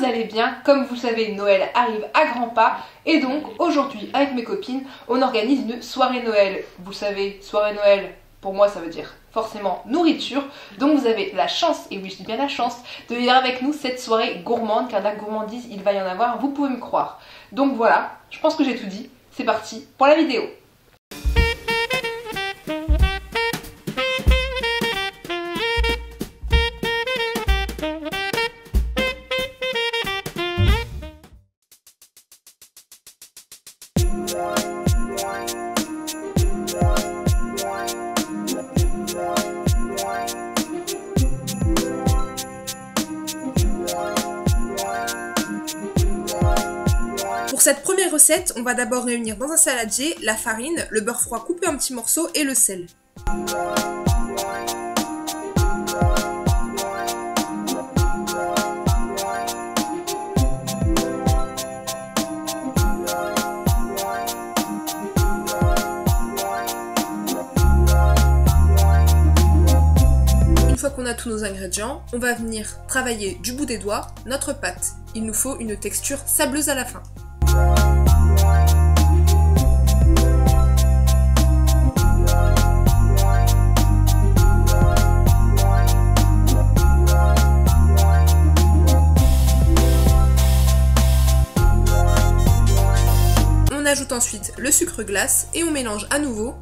vous allez bien. Comme vous le savez, Noël arrive à grands pas et donc aujourd'hui avec mes copines, on organise une soirée Noël. Vous savez, soirée Noël, pour moi ça veut dire forcément nourriture. Donc vous avez la chance, et oui je dis bien la chance, de vivre avec nous cette soirée gourmande, car la gourmandise il va y en avoir, vous pouvez me croire. Donc voilà, je pense que j'ai tout dit, c'est parti pour la vidéo. Pour cette première recette, on va d'abord réunir dans un saladier la farine, le beurre froid coupé en petits morceaux et le sel. Une fois qu'on a tous nos ingrédients, on va venir travailler du bout des doigts notre pâte. Il nous faut une texture sableuse à la fin. On ajoute ensuite le sucre glace et on mélange à nouveau.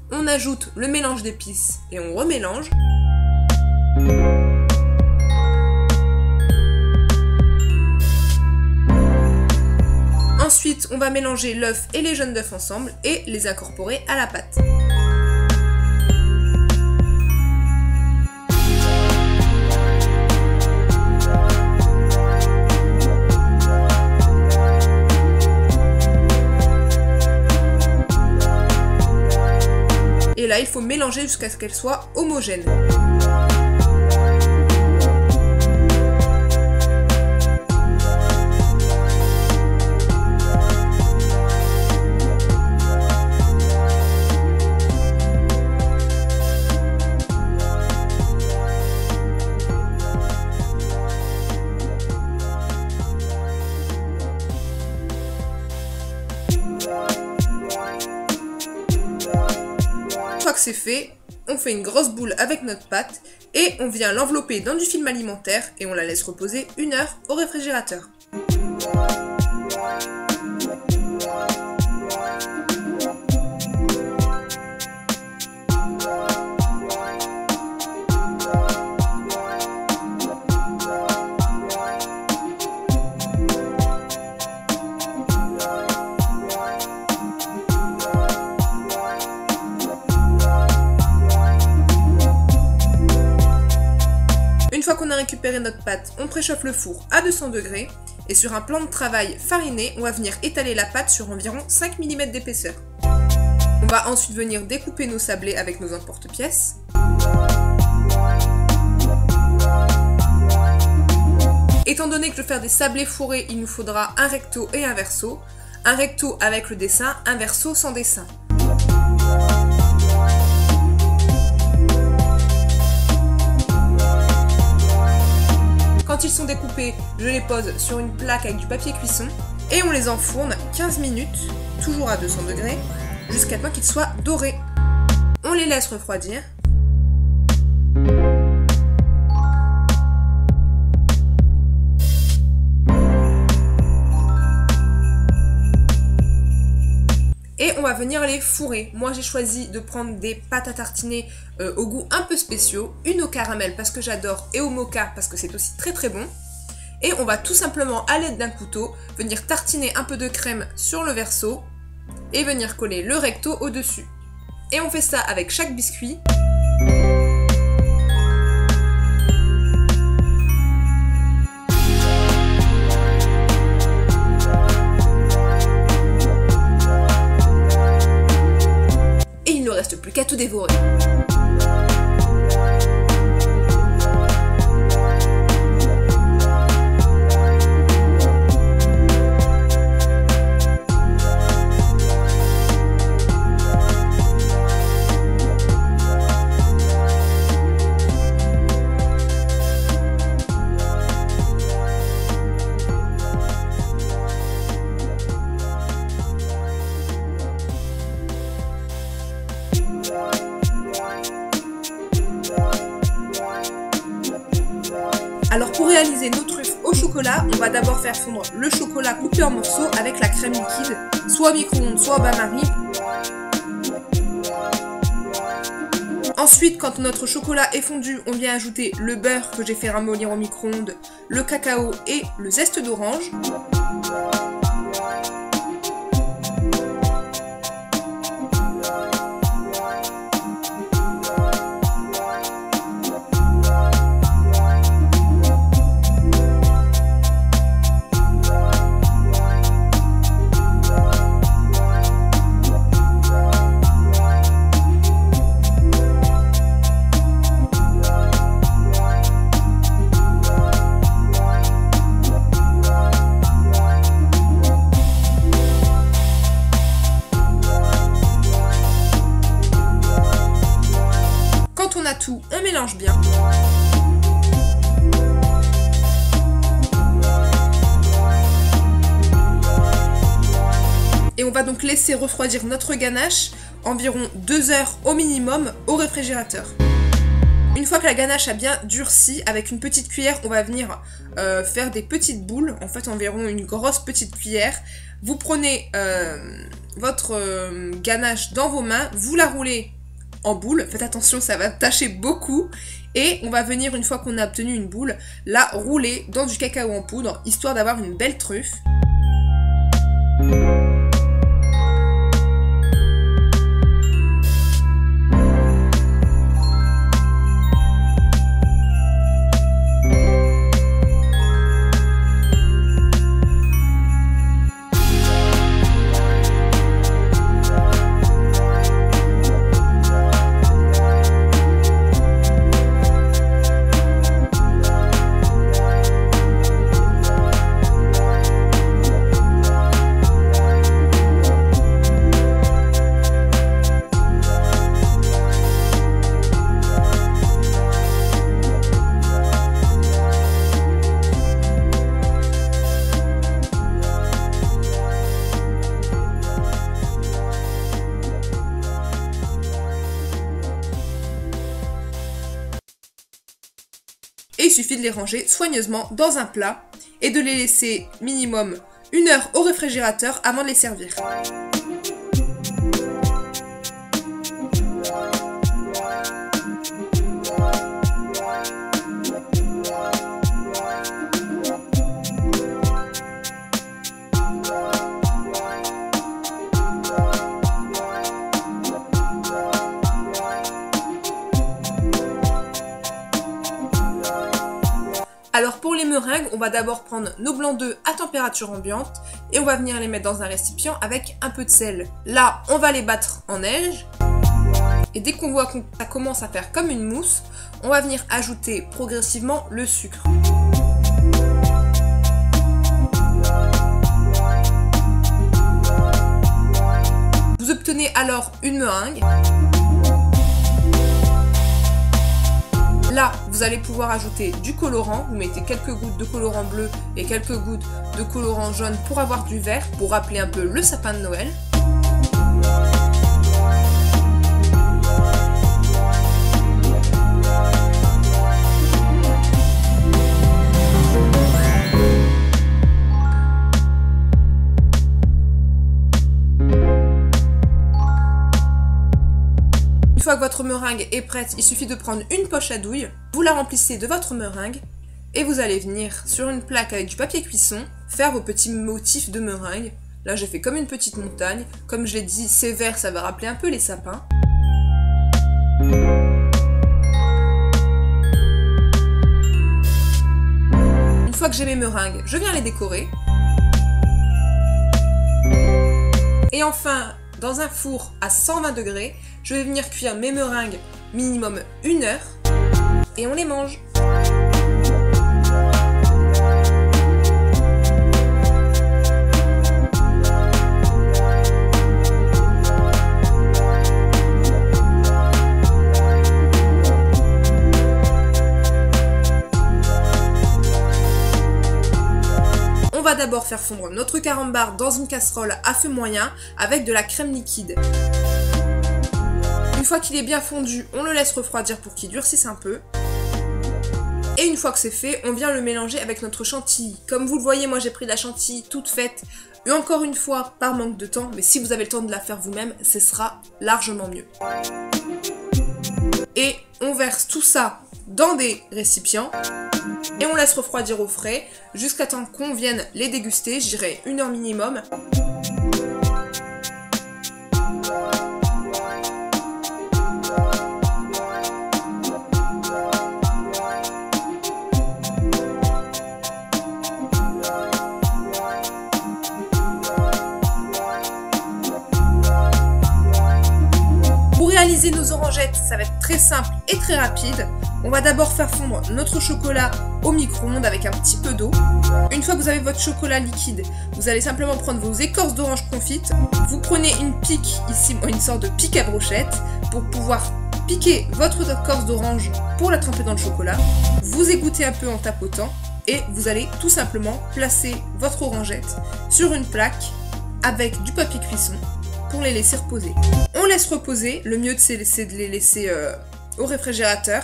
On ajoute le mélange d'épices et on remélange. Ensuite, on va mélanger l'œuf et les jaunes d'œufs ensemble et les incorporer à la pâte. Et là, il faut mélanger jusqu'à ce qu'elle soit homogène. Une fois que c'est fait, on fait une grosse boule avec notre pâte et on vient l'envelopper dans du film alimentaire et on la laisse reposer 1 heure au réfrigérateur. Une fois qu'on a récupéré notre pâte, on préchauffe le four à 200 degrés et sur un plan de travail fariné, on va venir étaler la pâte sur environ 5 mm d'épaisseur. On va ensuite venir découper nos sablés avec nos emporte-pièces. Étant donné que je vais faire des sablés fourrés, il nous faudra un recto et un verso. Un recto avec le dessin, un verso sans dessin. Quand ils sont découpés, je les pose sur une plaque avec du papier cuisson et on les enfourne 15 minutes, toujours à 200 degrés, jusqu'à temps qu'ils soient dorés. On les laisse refroidir. Et on va venir les fourrer. Moi j'ai choisi de prendre des pâtes à tartiner au goût un peu spéciaux. Une au caramel parce que j'adore et au mocha parce que c'est aussi très très bon. Et on va tout simplement à l'aide d'un couteau venir tartiner un peu de crème sur le verso et venir coller le recto au-dessus. Et on fait ça avec chaque biscuit. tout dévorer. Alors pour réaliser nos truffes au chocolat, on va d'abord faire fondre le chocolat coupé en morceaux avec la crème liquide, soit au micro-ondes, soit au bain-marie. Ensuite, quand notre chocolat est fondu, on vient ajouter le beurre que j'ai fait ramollir au micro-ondes, le cacao et le zeste d'orange. Tout, on mélange bien. Et on va donc laisser refroidir notre ganache environ 2 heures au minimum au réfrigérateur. Une fois que la ganache a bien durci, avec une petite cuillère, on va venir faire des petites boules, en fait environ une grosse petite cuillère. Vous prenez votre ganache dans vos mains, vous la roulez en boule, faites attention, ça va tâcher beaucoup, et on va venir, une fois qu'on a obtenu une boule, la rouler dans du cacao en poudre, histoire d'avoir une belle truffe. Et il suffit de les ranger soigneusement dans un plat et de les laisser minimum 1 heure au réfrigérateur avant de les servir. Alors pour les meringues, on va d'abord prendre nos blancs d'œufs à température ambiante et on va venir les mettre dans un récipient avec un peu de sel. Là, on va les battre en neige et dès qu'on voit que ça commence à faire comme une mousse, on va venir ajouter progressivement le sucre. Vous obtenez alors une meringue. Là, vous allez pouvoir ajouter du colorant. Vous mettez quelques gouttes de colorant bleu et quelques gouttes de colorant jaune pour avoir du vert, pour rappeler un peu le sapin de Noël. Une fois que votre meringue est prête, il suffit de prendre une poche à douille, vous la remplissez de votre meringue et vous allez venir sur une plaque avec du papier cuisson faire vos petits motifs de meringue. Là j'ai fait comme une petite montagne, comme je l'ai dit c'est vert, ça va rappeler un peu les sapins. Une fois que j'ai mes meringues, je viens les décorer. Et enfin, dans un four à 120 degrés, je vais venir cuire mes meringues minimum 1 heure et on les mange. On va d'abord faire fondre notre carambar dans une casserole à feu moyen avec de la crème liquide. Une fois qu'il est bien fondu, on le laisse refroidir pour qu'il durcisse un peu. Et une fois que c'est fait, on vient le mélanger avec notre chantilly. Comme vous le voyez, moi j'ai pris de la chantilly toute faite. Et encore une fois, par manque de temps, mais si vous avez le temps de la faire vous-même, ce sera largement mieux. Et on verse tout ça dans des récipients. Et on laisse refroidir au frais jusqu'à temps qu'on vienne les déguster, je dirais 1 heure minimum. Pour réaliser nos orangettes, ça va être très simple et très rapide. On va d'abord faire fondre notre chocolat au micro-ondes avec un petit peu d'eau. Une fois que vous avez votre chocolat liquide, vous allez simplement prendre vos écorces d'orange confites. Vous prenez une pique, ici une sorte de pique à brochette, pour pouvoir piquer votre écorce d'orange pour la tremper dans le chocolat. Vous égouttez un peu en tapotant et vous allez tout simplement placer votre orangette sur une plaque avec du papier cuisson pour les laisser reposer. On laisse reposer, le mieux c'est de les laisser au réfrigérateur.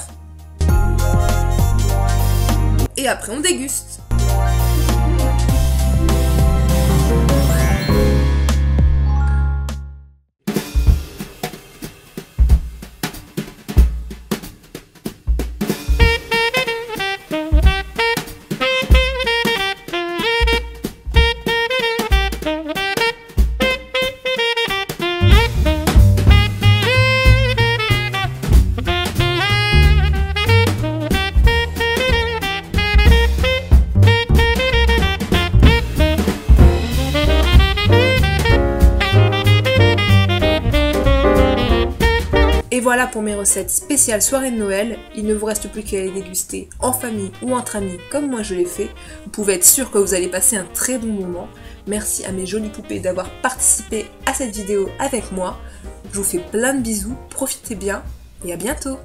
Et après on déguste. Et voilà pour mes recettes spéciales soirée de Noël. Il ne vous reste plus qu'à les déguster en famille ou entre amis comme moi je l'ai fait. Vous pouvez être sûr que vous allez passer un très bon moment. Merci à mes jolies poupées d'avoir participé à cette vidéo avec moi. Je vous fais plein de bisous, profitez bien et à bientôt.